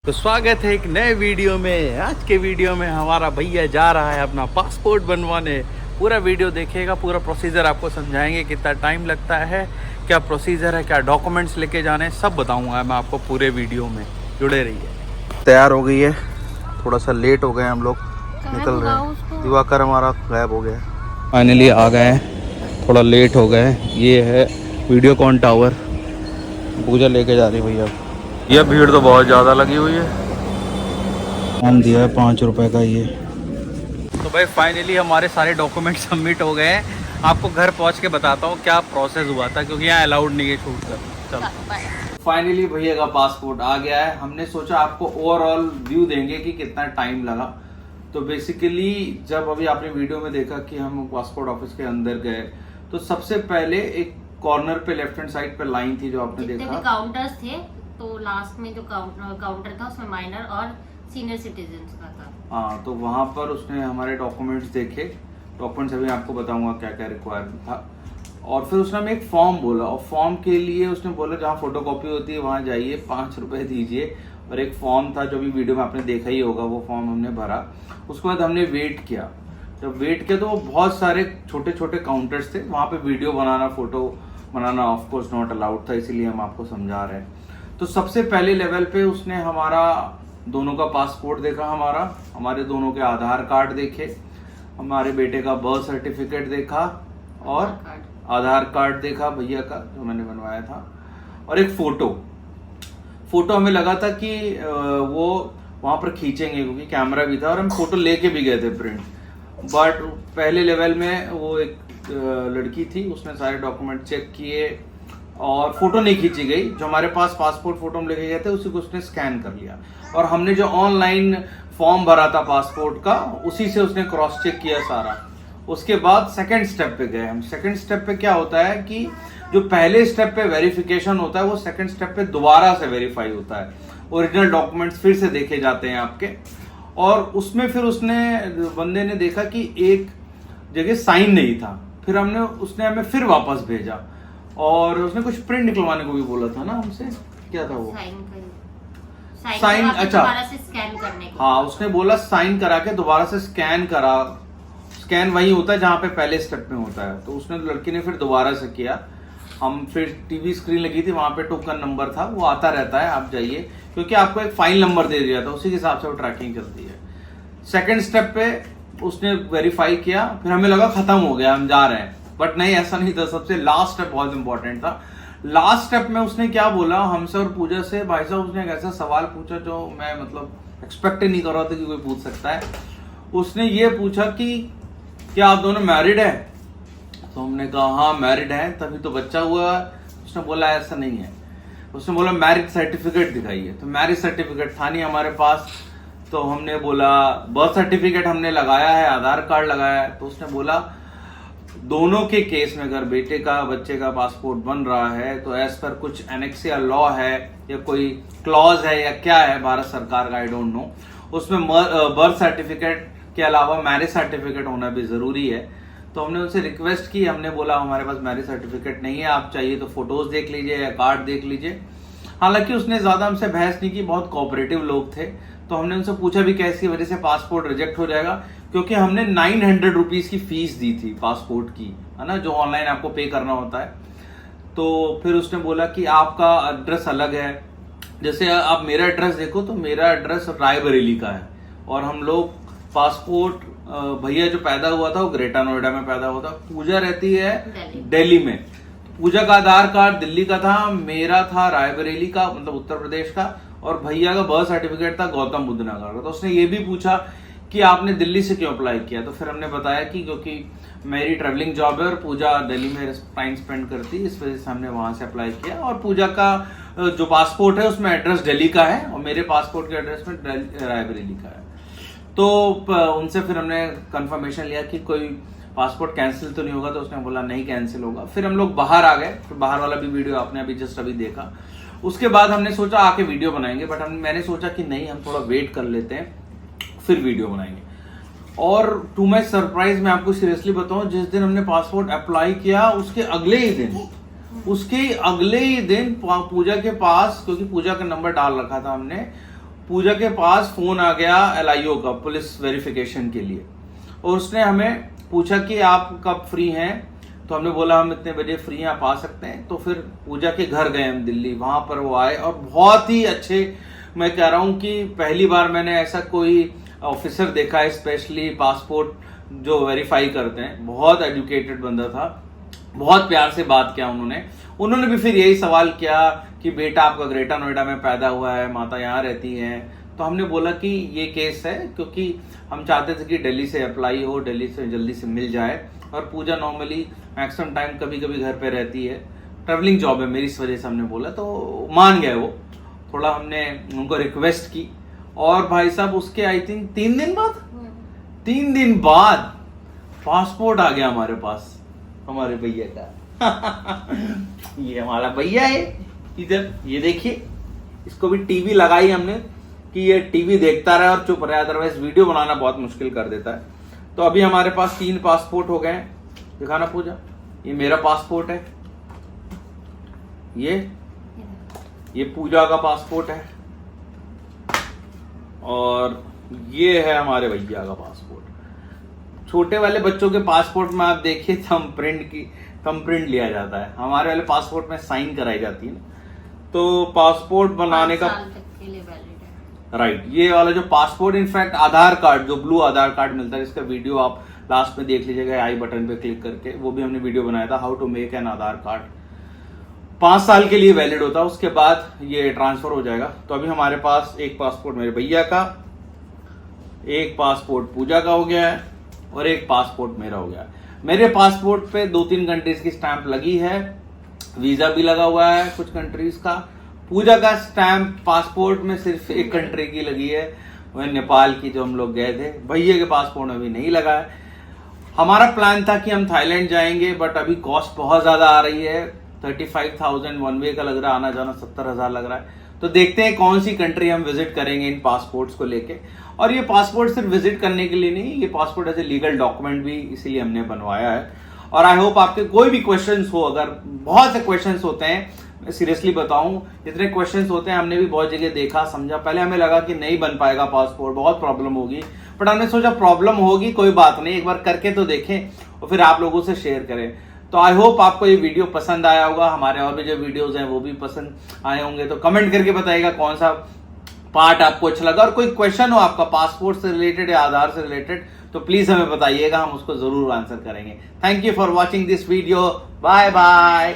तो स्वागत है एक नए वीडियो में। आज के वीडियो में हमारा भैया जा रहा है अपना पासपोर्ट बनवाने। पूरा वीडियो देखिएगा, पूरा प्रोसीजर आपको समझाएंगे, कितना टाइम लगता है, क्या प्रोसीजर है, क्या डॉक्यूमेंट्स लेके जाने हैं, सब बताऊंगा मैं आपको पूरे वीडियो में। जुड़े रहिए। तैयार हो गई है, थोड़ा सा लेट हो गए हम लोग, निकल रहे हैं। दिवाकर हमारा गायब हो गया। फाइनली आ गए हैं, थोड़ा लेट हो गए। ये है वीडियोकॉन टावर, पूजा लेके जा रही भैया। यह भीड़ तो बहुत ज़्यादा लगी हुई है। हम दिया है 5 रुपए का ये। तो भाई फाइनली हमारे सारे डॉक्यूमेंट सबमिट हो गए हैं। आपको घर पहुंच के बताता हूँ क्या प्रोसेस हुआ था, क्योंकि यहाँ अलाउड नहीं है शूट कर। चलो फाइनली भैया का पासपोर्ट आ गया है। हमने सोचा आपको ओवरऑल व्यू देंगे कि कितना टाइम लगा। तो बेसिकली जब अभी आपने वीडियो में देखा कि हम पासपोर्ट ऑफिस के अंदर गए, तो सबसे पहले एक कॉर्नर पे लेफ्ट हैंड साइड पे लाइन थी जो आपने देखा। काउंटर्स थे, तो लास्ट में जो काउंटर था उसमें माइनर और सीनियर सिटीजन्स का था। हाँ, तो वहाँ पर उसने हमारे डॉक्यूमेंट्स देखे। डॉक्यूमेंट्स अभी आपको बताऊंगा क्या क्या रिक्वायरमेंट था। और फिर उसने हमें एक फॉर्म बोला, और फॉर्म के लिए उसने बोला जहाँ फोटोकॉपी होती है वहाँ जाइए, 5 रुपए दीजिए। और एक फॉर्म था जो भी वीडियो में आपने देखा ही होगा, वो फॉर्म हमने भरा। उसके बाद हमने वेट किया। जब वेट किया तो वो बहुत सारे छोटे छोटे काउंटर्स थे, वहाँ पे video banana, photo banana of course not allowed था, इसीलिए हम आपको समझा रहे हैं। तो सबसे पहले लेवल पे उसने हमारा दोनों का पासपोर्ट देखा, हमारे दोनों के आधार कार्ड देखे, हमारे बेटे का बर्थ सर्टिफिकेट देखा, और आधार कार्ड देखा भैया का जो मैंने बनवाया था, और एक फोटो हमें लगा था कि वो वहां पर खींचेंगे क्योंकि कैमरा भी था, और हम फोटो लेके भी गए थे प्रिंट। बट पहले लेवल में वो एक लड़की थी, उसने सारे डॉक्यूमेंट चेक किए और फोटो नहीं खींची गई। जो हमारे पास पासपोर्ट फोटो हम लेके गए थे उसी को उसने स्कैन कर लिया, और हमने जो ऑनलाइन फॉर्म भरा था पासपोर्ट का, उसी से उसने क्रॉस चेक किया सारा। उसके बाद सेकंड स्टेप पे गए हम। सेकंड स्टेप पे क्या होता है कि जो पहले स्टेप पे वेरिफिकेशन होता है, वो सेकंड स्टेप पे दोबारा से वेरीफाई होता है। ओरिजिनल डॉक्यूमेंट्स फिर से देखे जाते हैं आपके, और उसमें फिर बंदे ने देखा कि एक जगह साइन नहीं था। फिर उसने हमें फिर वापस भेजा, और उसने कुछ प्रिंट निकलवाने को भी बोला था ना हमसे। क्या था वो? साइन अच्छा, दोबारा से स्कैन करने को। हाँ, उसने बोला साइन करा के दोबारा से स्कैन करा। स्कैन वही होता है जहाँ पे पहले स्टेप में होता है। तो उसने, लड़की ने फिर दोबारा से किया। हम फिर टीवी स्क्रीन लगी थी, वहां पे टोकन नंबर था, वो आता रहता है, आप जाइए, क्योंकि आपको एक फाइल नंबर दे दिया था, उसी के हिसाब से वो ट्रैकिंग चलती है। सेकेंड स्टेप पे उसने वेरीफाई किया, फिर हमें लगा खत्म हो गया, हम जा रहे हैं, बट नहीं, ऐसा नहीं था। सबसे लास्ट स्टेप बहुत इंपॉर्टेंट था। लास्ट स्टेप में उसने क्या बोला हमसे और पूजा से, भाई साहब उसने एक ऐसा सवाल पूछा जो मैं एक्सपेक्ट ही नहीं कर रहा था कि कोई पूछ सकता है। उसने ये पूछा कि क्या आप दोनों मैरिड है? तो हमने कहा हाँ मैरिड है, तभी तो बच्चा हुआ है। उसने बोला ऐसा नहीं है। उसने बोला मैरिज सर्टिफिकेट दिखाइए। तो मैरिज सर्टिफिकेट था नहीं हमारे पास। तो हमने बोला बर्थ सर्टिफिकेट हमने लगाया है, आधार कार्ड लगाया है। तो उसने बोला दोनों के केस में अगर बेटे का बच्चे का पासपोर्ट बन रहा है तो एज पर कुछ एनेक्सिया लॉ है या कोई क्लॉज है या क्या है भारत सरकार का, आई डोंट नो, उसमें बर्थ सर्टिफिकेट के अलावा मैरिज सर्टिफिकेट होना भी जरूरी है। तो हमने उनसे रिक्वेस्ट की, हमने बोला हमारे पास मैरिज सर्टिफिकेट नहीं है, आप चाहिए तो फोटोज देख लीजिए या कार्ड देख लीजिए। हालांकि उसने ज्यादा हमसे बहस नहीं की, बहुत कोऑपरेटिव लोग थे। तो हमने उनसे पूछा भी कैसी वजह से पासपोर्ट रिजेक्ट हो जाएगा, क्योंकि हमने 900 रुपीज की फीस दी थी पासपोर्ट की, है ना, जो ऑनलाइन आपको पे करना होता है। तो फिर उसने बोला कि आपका एड्रेस अलग है। जैसे आप मेरा एड्रेस देखो तो मेरा एड्रेस रायबरेली का है, और हम लोग पासपोर्ट भैया जो पैदा हुआ था वो ग्रेटर नोएडा में पैदा हुआ था, पूजा रहती है दिल्ली में। पूजा का आधार कार्ड दिल्ली का था, मेरा था रायबरेली का, मतलब उत्तर प्रदेश का, और भैया का बर्थ सर्टिफिकेट था गौतम बुद्ध नगर का। तो उसने ये भी पूछा कि आपने दिल्ली से क्यों अप्लाई किया? तो फिर हमने बताया कि क्योंकि मेरी ट्रैवलिंग जॉब है और पूजा दिल्ली में टाइम स्पेंड करती है, इस वजह से हमने वहां से अप्लाई किया। और पूजा का जो पासपोर्ट है उसमें एड्रेस दिल्ली का है, और मेरे पासपोर्ट के एड्रेस में रायबरेली का है। तो उनसे फिर हमने कंफर्मेशन लिया कि कोई पासपोर्ट कैंसिल तो नहीं होगा। तो उसने बोला नहीं कैंसिल होगा। फिर हम लोग बाहर आ गए, फिर बाहर वाला भी वीडियो आपने अभी जस्ट अभी देखा। उसके बाद हमने सोचा आके वीडियो बनाएंगे, बट मैंने सोचा कि नहीं, हम थोड़ा वेट कर लेते हैं, फिर वीडियो बनाएंगे। और टू माई सरप्राइज मैं आपको सीरियसली बताऊं, जिस दिन हमने पासपोर्ट अप्लाई किया उसके अगले ही दिन पूजा के पास, क्योंकि पूजा का नंबर डाल रखा था हमने, पूजा के पास फोन आ गया LIO का, पुलिस वेरिफिकेशन के लिए, और उसने हमें पूछा कि आप कब फ्री हैं। तो हमने बोला हम इतने बजे फ्री हैं, आप आ सकते हैं। तो फिर पूजा के घर गए हम दिल्ली, वहां पर वो आए और बहुत ही अच्छे, मैं कह रहा हूं कि पहली बार मैंने ऐसा कोई ऑफिसर देखा है स्पेशली पासपोर्ट जो वेरीफाई करते हैं। बहुत एजुकेटेड बंदा था, बहुत प्यार से बात किया उन्होंने भी फिर यही सवाल किया कि बेटा आपका ग्रेटर नोएडा में पैदा हुआ है, माता यहाँ रहती हैं। तो हमने बोला कि ये केस है, क्योंकि हम चाहते थे कि दिल्ली से अप्लाई हो, दिल्ली से जल्दी से मिल जाए। और पूजा नॉर्मली मैक्सिमम टाइम कभी कभी घर पे रहती है, ट्रैवलिंग जॉब है मेरी, इस वजह से हमने बोला। तो मान गए वो, थोड़ा हमने उनको रिक्वेस्ट की, और भाई साहब उसके आई थिंक 3 दिन बाद पासपोर्ट आ गया हमारे पास, हमारे भैया का। ये हमारा भैया है इधर, ये देखिए, इसको भी टीवी लगाई हमने कि ये टीवी देखता रहे और चुप रहे, अदरवाइज वीडियो बनाना बहुत मुश्किल कर देता है। तो अभी हमारे पास 3 पासपोर्ट हो गए हैं। दिखाना पूजा, ये मेरा पासपोर्ट है, ये पूजा का पासपोर्ट है, और ये है हमारे भैया का पासपोर्ट। छोटे वाले बच्चों के पासपोर्ट में आप देखिए थंबप्रिंट लिया जाता है, हमारे वाले पासपोर्ट में साइन कराई जाती है ना। तो पासपोर्ट बनाने का राइट, ये वाला जो पासपोर्ट, इनफैक्ट आधार कार्ड, जो ब्लू आधार कार्ड मिलता है, इसका वीडियो आप लास्ट में देख लीजिएगा आई बटन पे क्लिक करके, वो भी हमने वीडियो बनाया था, how to make an Aadhaar card. 5 साल के लिए वैलिड होता है, उसके बाद ये ट्रांसफर हो जाएगा। तो अभी हमारे पास एक पासपोर्ट मेरे भैया का, एक पासपोर्ट पूजा का हो गया है, और एक पासपोर्ट मेरा हो गया है। मेरे पासपोर्ट पे 2-3 कंट्रीज की स्टैंप लगी है, वीजा भी लगा हुआ है कुछ कंट्रीज का। पूजा का स्टैंप पासपोर्ट में सिर्फ एक कंट्री की लगी है, वह नेपाल की, जो हम लोग गए थे। भैया के पासपोर्ट में अभी नहीं लगा है। हमारा प्लान था कि हम थाईलैंड जाएंगे, बट अभी कॉस्ट बहुत ज्यादा आ रही है, 35,000 वन वे का लग रहा है, आना जाना 70,000 लग रहा है। तो देखते हैं कौन सी कंट्री हम विजिट करेंगे इन पासपोर्ट्स को लेके। और ये पासपोर्ट सिर्फ विजिट करने के लिए नहीं, ये passport as a legal document भी इसीलिए हमने बनवाया है। और आई होप आपके कोई भी क्वेश्चंस हो, अगर बहुत से क्वेश्चंस होते हैं, मैं सीरियसली बताऊं, इतने क्वेश्चंस होते हैं, हमने भी बहुत जगह देखा समझा। पहले हमें लगा कि नहीं बन पाएगा पासपोर्ट, बहुत प्रॉब्लम होगी, बट हमने सोचा प्रॉब्लम होगी कोई बात नहीं, एक बार करके तो देखें और फिर आप लोगों से शेयर करें। तो आई होप आपको ये वीडियो पसंद आया होगा, हमारे और भी जो वीडियोस हैं वो भी पसंद आए होंगे। तो कमेंट करके बताइएगा कौन सा पार्ट आपको अच्छा लगा, और कोई क्वेश्चन हो आपका पासपोर्ट से रिलेटेड या आधार से रिलेटेड, तो प्लीज हमें बताइएगा, हम उसको जरूर आंसर करेंगे। Thank you for watching this video, bye bye.